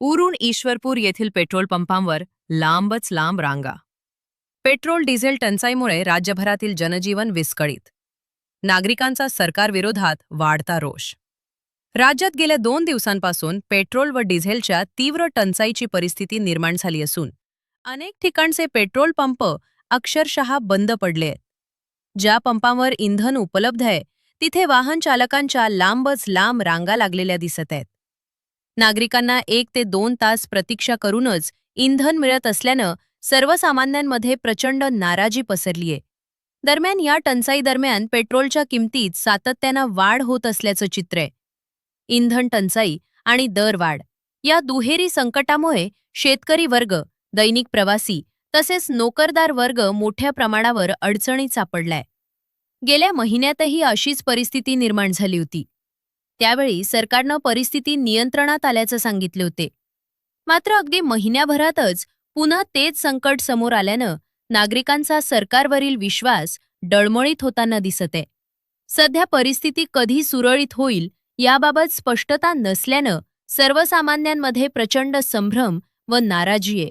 उरून ईश्वरपूर येथील पेट्रोल पंपांवर लांबच लांब रांगा. पेट्रोल डिझेल टंचाईमुळे राज्यभरातील जनजीवन विस्कळीत. नागरिकांचा सरकारविरोधात वाढता रोष. राज्यात गेल्या 2 दिवसांपासून पेट्रोल व डिझेलच्या तीव्र टंचाईची परिस्थिती निर्माण झाली असून अनेक ठिकाणचे पेट्रोल पंप अक्षरशः बंद पडले आहेत. ज्या पंपांवर इंधन उपलब्ध आहे तिथे वाहन चालकांच्या लांबच लांब रांगा लागलेल्या दिसत आहेत. नागरिकांना 1 ते 2 तास प्रतीक्षा करूनच इंधन मिळत असल्यानं सर्वसामान्यांमध्ये प्रचंड नाराजी पसरलीये. दरम्यान या टंचाई दरम्यान पेट्रोलच्या किमतीत सातत्यानं वाढ होत असल्याचं चित्र आहे. इंधन टंचाई आणि दरवाढ या दुहेरी संकटामुळे शेतकरी वर्ग, दैनिक प्रवासी तसेच नोकरदार वर्ग मोठ्या प्रमाणावर अडचणीत सापडलाय. गेल्या महिन्यातही अशीच परिस्थिती निर्माण झाली होती. त्यावेळी सरकारनं परिस्थिती नियंत्रणात आल्याचं सांगितले होते. मात्र अगदी महिन्याभरातच पुन्हा तेच संकट समोर आल्यानं नागरिकांचा सरकारवरील विश्वास डळमळीत होताना दिसत आहे. सध्या परिस्थिती कधी सुरळीत होईल याबाबत स्पष्टता नसल्यानं सर्वसामान्यांमध्ये प्रचंड संभ्रम व नाराजी आहे.